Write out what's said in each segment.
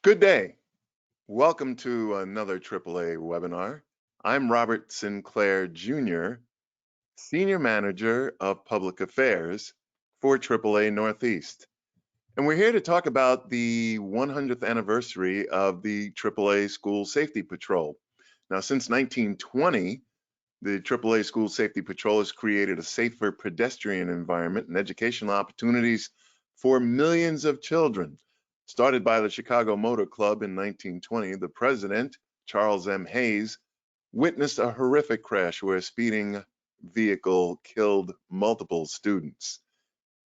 Good day. Welcome to another AAA webinar. I'm Robert Sinclair Jr., Senior Manager of Public Affairs for AAA Northeast. And we're here to talk about the 100th anniversary of the AAA School Safety Patrol. Now, since 1920, the AAA School Safety Patrol has created a safer pedestrian environment and educational opportunities for millions of children. Started by the Chicago Motor Club in 1920, the president, Charles M. Hayes, witnessed a horrific crash where a speeding vehicle killed multiple students.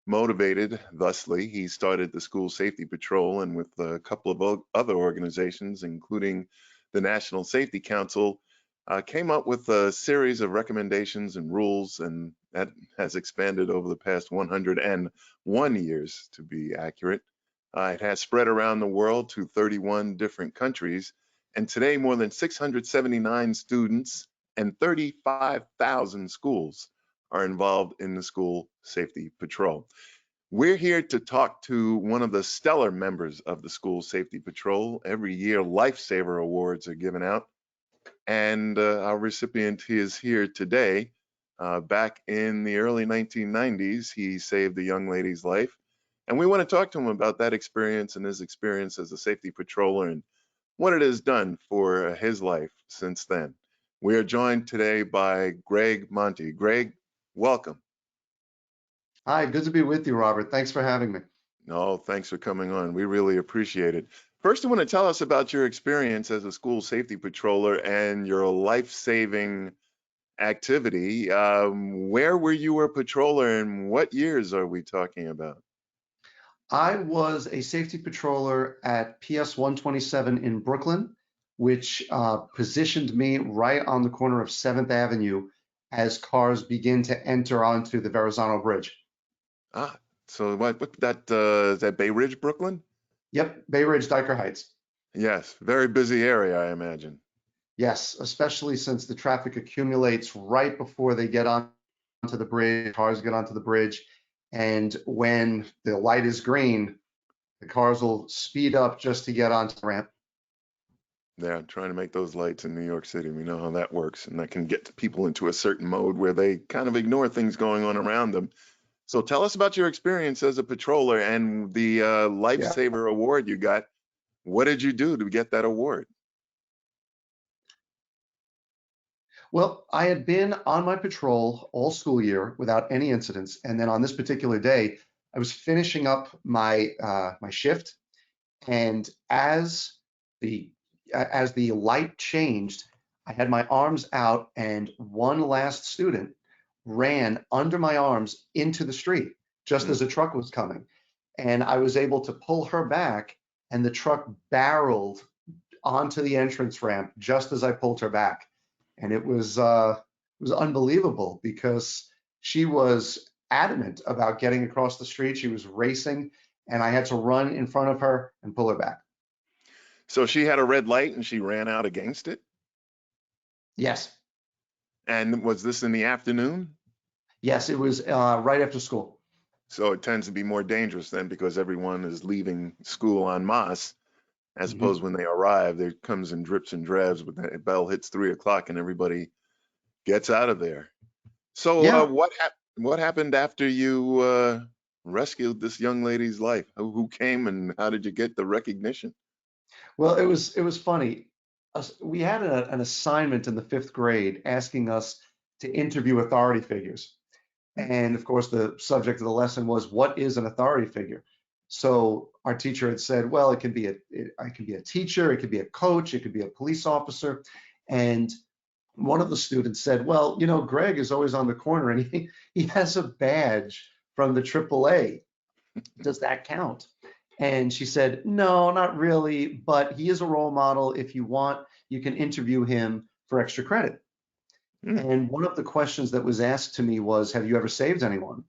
Motivated, thusly, he started the School Safety Patrol, and with a couple of other organizations, including the National Safety Council, came up with a series of recommendations and rules, and that has expanded over the past 101 years, to be accurate. It has spread around the world to 31 different countries, and today more than 679 students and 35,000 schools are involved in the School Safety Patrol. We're here to talk to one of the stellar members of the School Safety Patrol. Every year, Lifesaver awards are given out, and our recipient is here today. Back in the early 1990s, he saved a young lady's life. And we want to talk to him about that experience and his experience as a safety patroller and what it has done for his life since then. We are joined today by Greg Monty. Greg, welcome. Hi, good to be with you, Robert. Thanks for having me. No, thanks for coming on. We really appreciate it. First, I want to tell us about your experience as a school safety patroller and your life-saving activity. Where were you a patroller and what years are we talking about? I was a safety patroller at PS 127 in Brooklyn, which positioned me right on the corner of 7th Avenue as cars begin to enter onto the Verrazano Bridge. Ah, so what that is that Bay Ridge, Brooklyn? Yep, Bay Ridge, Dyker Heights. Yes, very busy area, I imagine. Yes, especially since the traffic accumulates right before they get onto the bridge, cars get onto the bridge, and when the light is green, the cars will speed up just to get onto the ramp. Yeah, trying to make those lights in New York City. We know how that works, and that can get people into a certain mode where they kind of ignore things going on around them. So tell us about your experience as a patroller and the Yeah. Lifesaver Award you got. What did you do to get that award? Well, I had been on my patrol all school year without any incidents, and then on this particular day, I was finishing up my shift, and the as the light changed, I had my arms out, and one last student ran under my arms into the street just Mm. as a truck was coming, and I was able to pull her back, and the truck barreled onto the entrance ramp just as I pulled her back. And it was unbelievable because she was adamant about getting across the street. She was racing, and I had to run in front of her and pull her back. So she had a red light and she ran out against it. Yes, And was this in the afternoon? yes, it was right after school. So it tends to be more dangerous then because everyone is leaving school en masse, as Mhm. opposed when they arrive, there comes in drips and drabs, but the bell hits 3 o'clock and everybody gets out of there. So Yeah, what happened after you rescued this young lady's life? Who came and how did you get the recognition? well, it was funny. We had an assignment in the fifth grade asking us to interview authority figures. And of course, the subject of the lesson was, what is an authority figure? So our teacher had said, well, it can be a teacher, it could be a coach, it could be a police officer. And one of the students said, well, Greg is always on the corner and he has a badge from the AAA. Does that count? And she said, no, not really, but he is a role model. If you want, you can interview him for extra credit. Hmm. And one of the questions that was asked to me was, have you ever saved anyone?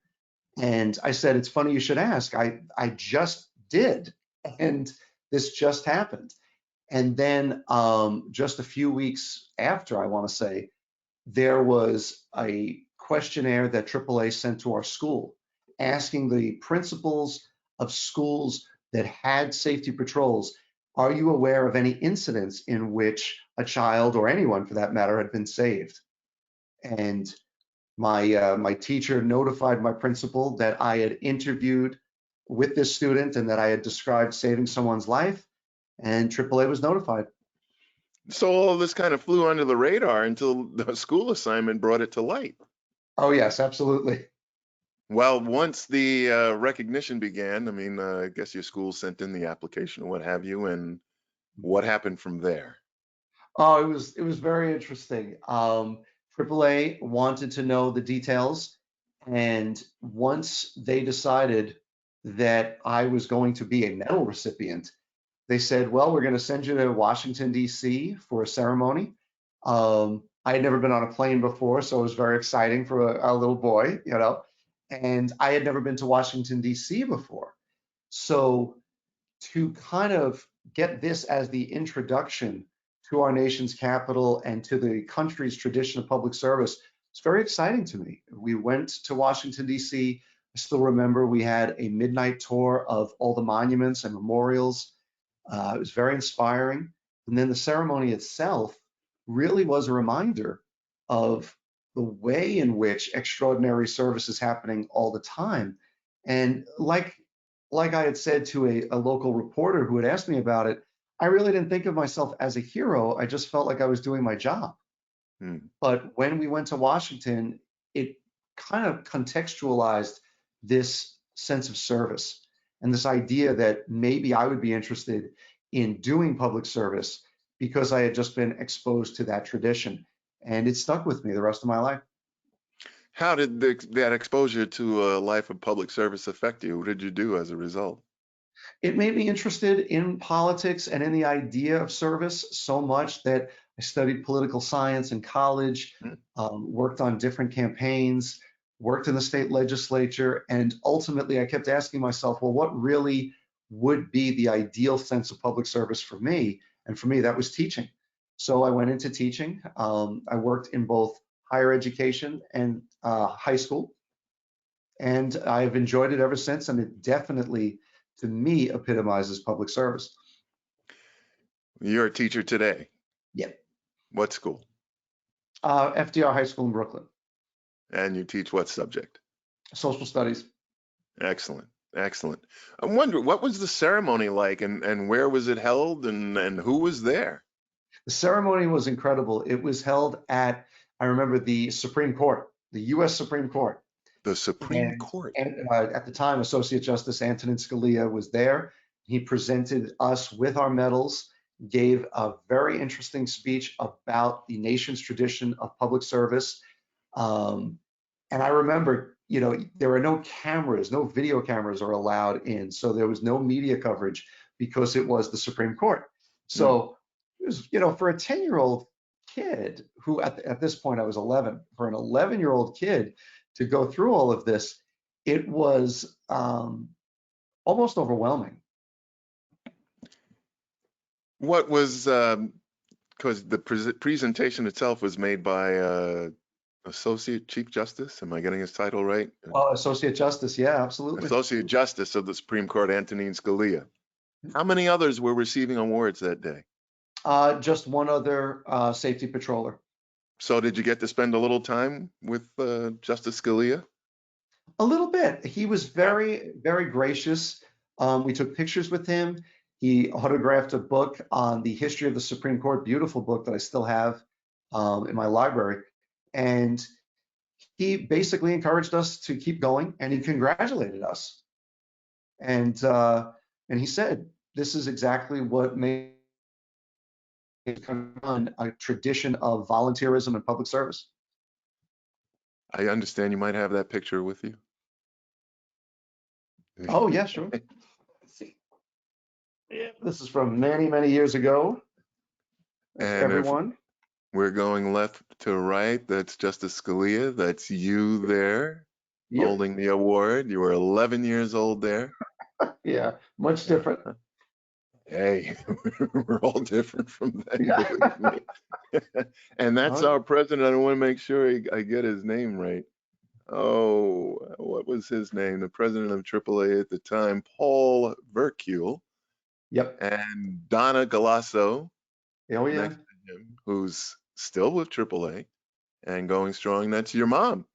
And I said, it's funny you should ask. I just did. And this just happened. And then just a few weeks after, I want to say, there was a questionnaire that AAA sent to our school asking the principals of schools that had safety patrols Are you aware of any incidents in which a child or anyone for that matter had been saved? And my teacher notified my principal that I had interviewed with this student and that I had described saving someone's life, and AAA was notified. So all this kind of flew under the radar until the school assignment brought it to light. Oh yes, absolutely. Well, once the recognition began, I mean, I guess your school sent in the application or what have you, and what happened from there? Oh, it was very interesting. AAA wanted to know the details, and once they decided that I was going to be a medal recipient, they said, "Well, we're going to send you to Washington, D.C. for a ceremony." I had never been on a plane before, so it was very exciting for a little boy, and I had never been to Washington, D.C. before. So to kind of get this as the introduction to our nation's capital and to the country's tradition of public service, it's very exciting to me. We went to Washington, D.C. I still remember we had a midnight tour of all the monuments and memorials. It was very inspiring. And then the ceremony itself really was a reminder of the way in which extraordinary service is happening all the time. And like I had said to a local reporter who had asked me about it, I really didn't think of myself as a hero. I just felt like I was doing my job. Hmm. But when we went to Washington, it kind of contextualized this sense of service and this idea that maybe I would be interested in doing public service because I had just been exposed to that tradition. And it stuck with me the rest of my life. How did that exposure to a life of public service affect you? What did you do as a result? It made me interested in politics and in the idea of service so much that I studied political science in college, Hmm. worked on different campaigns, worked in the state legislature, and ultimately I kept asking myself, well, what really would be the ideal sense of public service for me? And for me, that was teaching. So I went into teaching. I worked in both higher education and high school, and I've enjoyed it ever since. And it definitely, to me, epitomizes public service. You're a teacher today. Yeah. What school? FDR High School in Brooklyn, And you teach what subject? social studies. Excellent. Excellent. I'm wondering, what was the ceremony like, and where was it held, and who was there? The ceremony was incredible. It was held at, I remember, the Supreme Court, the U.S. Supreme Court. The Supreme And, Court. at the time, Associate Justice Antonin Scalia was there. He presented us with our medals, gave a very interesting speech about the nation's tradition of public service. Um, and I remember, there were no cameras, no video cameras are allowed in. So there was no media coverage because it was the Supreme Court. Hmm. So it was, for a 10-year-old kid who at this point I was 11, for an 11-year-old kid to go through all of this, it was almost overwhelming. What was, because the presentation itself was made by Associate Chief Justice. Am I getting his title right? Well, Associate Justice, yeah, absolutely. Associate Justice of the Supreme Court, Antonin Scalia. How many others were receiving awards that day? Just one other safety patroller. So did you get to spend a little time with Justice Scalia? A little bit. He was very, very gracious. We took pictures with him. He autographed a book on the history of the Supreme Court, beautiful book that I still have in my library. And he basically encouraged us to keep going, and he congratulated us. And he said, "This is exactly what made a tradition of volunteerism and public service." I understand you might have that picture with you. Oh, yeah, sure. Let's see. Yeah, this is from many, many years ago. That's And if everyone. we're going left to right, that's Justice Scalia. That's you there Yep. holding the award. You were 11 years old there. Yeah, much different. Hey, we're all different from then, Yeah. believe me. And that's Oh, our president. I want to make sure I get his name right. Oh, what was his name? The president of AAA at the time, Paul Vercule. Yep. and Donna Galasso Oh yeah. next to him, who's still with AAA and going strong. That's your mom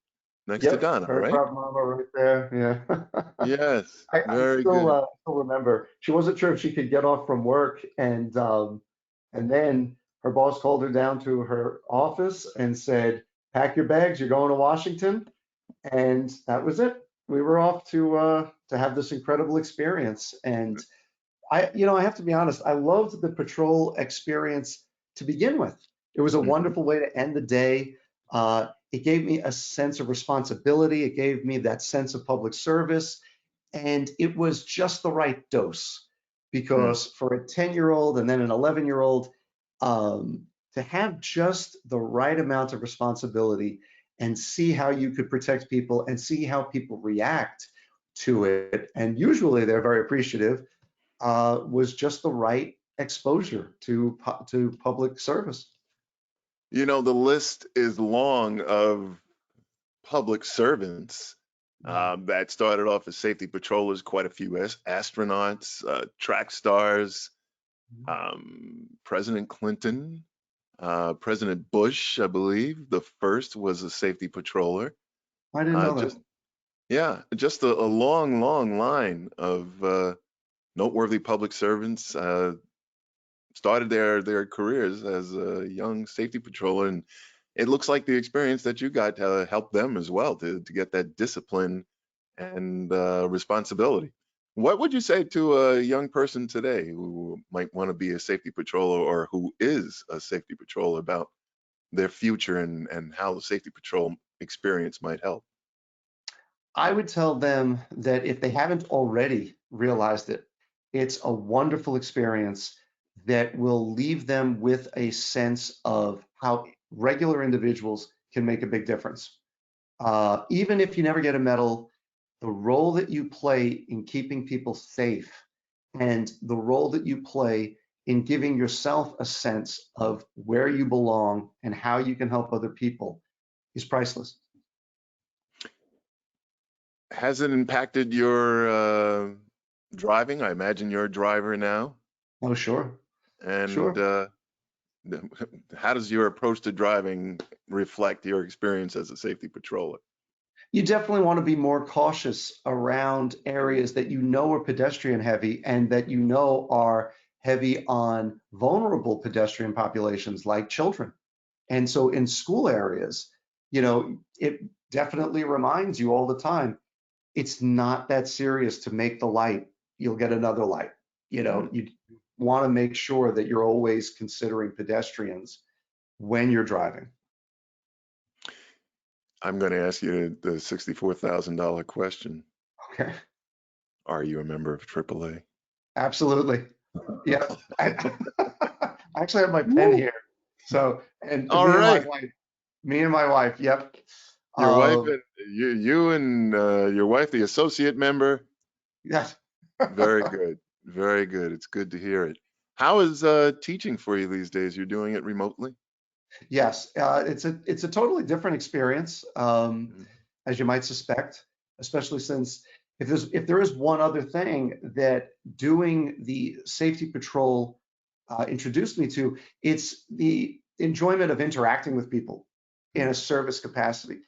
next to Yep. Donna, Very right? proud mama right there. Yeah. Yes, I very good. still remember she wasn't sure if she could get off from work, and then her boss called her down to her office and said, "Pack your bags, you're going to Washington." And that was it. We were off to have this incredible experience. And I have to be honest, I loved the patrol experience to begin with. It was a Mhm. wonderful way to end the day. It gave me a sense of responsibility. It gave me that sense of public service. And it was just the right dose Mm. because for a 10-year-old and then an 11-year-old, to have just the right amount of responsibility and see how you could protect people and see how people react to it. And usually they're very appreciative, was just the right exposure to public service. You know, the list is long of public servants that started off as safety patrollers, quite a few astronauts, track stars, President Clinton, President Bush, I believe, the first was a safety patroller. I didn't know Just that. yeah, just a long, long line of noteworthy public servants started their careers as a young safety patroller, and it looks like the experience that you got helped them as well to get that discipline and responsibility. What would you say to a young person today who might want to be a safety patroller or who is a safety patroller about their future and how the safety patrol experience might help? I would tell them that if they haven't already realized it, it's a wonderful experience that will leave them with a sense of how regular individuals can make a big difference. Even if you never get a medal, the role that you play in keeping people safe and the role that you play in giving yourself a sense of where you belong and how you can help other people is priceless. Has it impacted your driving? I imagine you're a driver now. Oh, sure, And sure. how does your approach to driving reflect your experience as a safety patroller? You definitely want to be more cautious around areas that you know are pedestrian heavy and that you know are heavy on vulnerable pedestrian populations like children. And so in school areas, it definitely reminds you all the time, it's not that serious to make the light. You'll get another light. Mm. You want to make sure that you're always considering pedestrians when you're driving. I'm going to ask you the $64,000 question. Okay. Are you a member of AAA? Absolutely. Yeah. I actually have my pen Woo! here. So, and All right. me and my wife, yep. Your wife Um, and you and your wife, the associate member. yes. Very good. Very good. It's good to hear it. How is teaching for you these days? You're doing it remotely? Yes, it's a totally different experience, Mm. as you might suspect, especially since if there is one other thing that doing the safety patrol introduced me to, it's the enjoyment of interacting with people in Mm. a service capacity.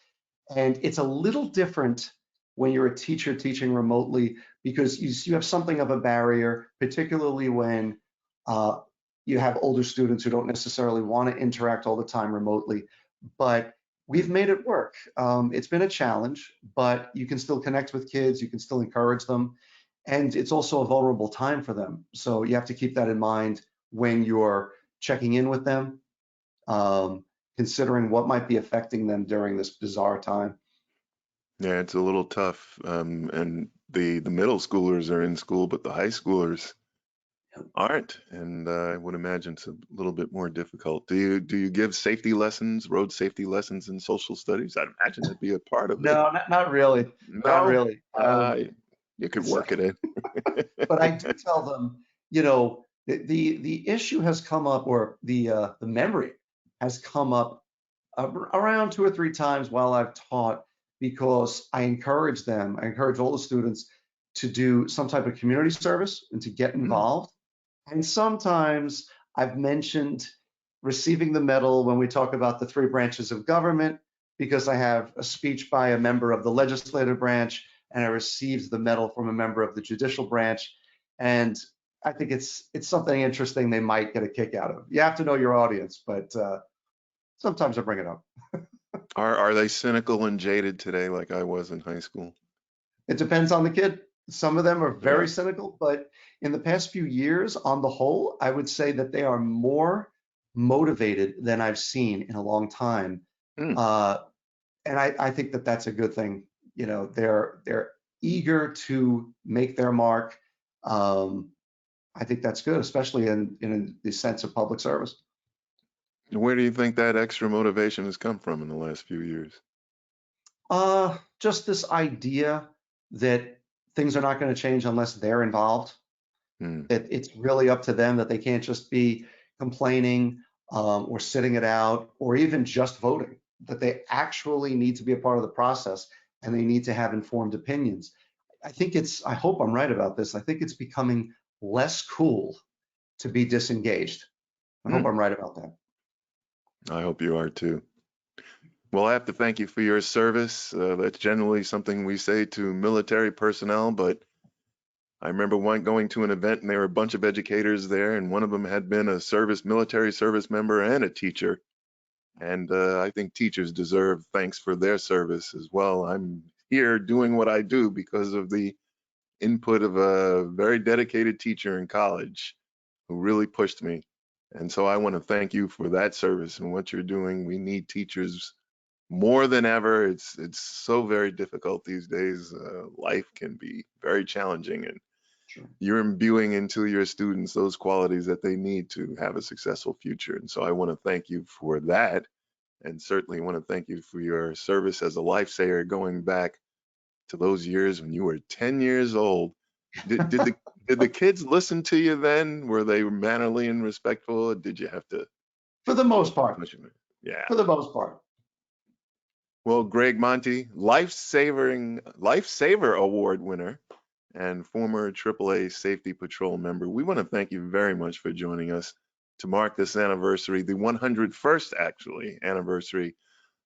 And it's a little different when you're a teacher teaching remotely because you have something of a barrier, particularly when uh, you have older students who don't necessarily want to interact all the time remotely. But we've made it work. It's been a challenge, but you can still connect with kids, you can still encourage them, and it's also a vulnerable time for them. So you have to keep that in mind when you're checking in with them, um, considering what might be affecting them during this bizarre time. Yeah, it's a little tough. And the middle schoolers are in school, but the high schoolers aren't. And I would imagine it's a little bit more difficult. Do you give safety lessons, road safety lessons in social studies? I'd imagine that'd be a part of it. No, not really. Not No, really. you could So, work it in. but I do tell them, the issue has come up, or the memory has come up around two or three times while I've taught, because I encourage them. I encourage all the students to do some type of community service and to get Mm, involved. And sometimes I've mentioned receiving the medal when we talk about the three branches of government, because I have a speech by a member of the legislative branch and I received the medal from a member of the judicial branch. And I think it's something interesting they might get a kick out of. You have to know your audience, but sometimes I bring it up. Are they cynical and jaded today like I was in high school? It depends on the kid. Some of them are Yeah. very cynical, but in the past few years, on the whole, I would say that they are more motivated than I've seen in a long time. Hmm. Uh, and I think that that's a good thing. You know, they're eager to make their mark. Um, I think that's good, especially in the sense of public service. Where do you think that extra motivation has come from in the last few years? Just this idea that things are not going to change unless they're involved. Hmm. That it's really up to them, that they can't just be complaining or sitting it out or even just voting, that they actually need to be a part of the process and they need to have informed opinions. I hope I'm right about this. I think it's becoming less cool to be disengaged. I Hmm. hope I'm right about that. I hope you are too. Well, I have to thank you for your service. That's generally something we say to military personnel, but I remember one going to an event and there were a bunch of educators there, and one of them had been a military service member and a teacher. And I think teachers deserve thanks for their service as well. I'm here doing what I do because of the input of a very dedicated teacher in college who really pushed me. And so I want to thank you for that service and what you're doing. We need teachers more than ever. It's so very difficult these days. Life can be very challenging, and Sure. you're imbuing into your students those qualities that they need to have a successful future. And so I want to thank you for that, and certainly want to thank you for your service as a lifesaver going back to those years when you were 10 years old. Did the kids listen to you then? Were they mannerly and respectful? Or did you have to For the most part, push them? Yeah. for the most part. Well, Greg Monty, Lifesaver Award winner and former AAA Safety Patrol member, we want to thank you very much for joining us to mark this anniversary, the 101st actually anniversary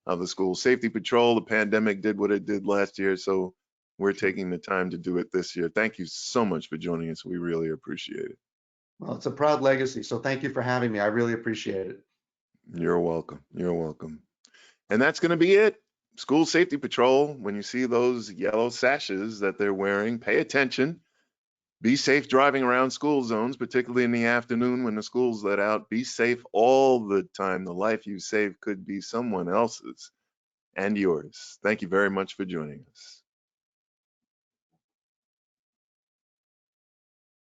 of the School Safety Patrol. The pandemic did what it did last year, so we're Sure. taking the time to do it this year. Thank you so much for joining us. We really appreciate it. Well, it's a proud legacy. So thank you for having me. I really appreciate it. You're welcome. You're welcome. And that's going to be it. School Safety Patrol, when you see those yellow sashes that they're wearing, pay attention. Be safe driving around school zones, particularly in the afternoon when the school's let out. Be safe all the time. The life you save could be someone else's and yours. Thank you very much for joining us.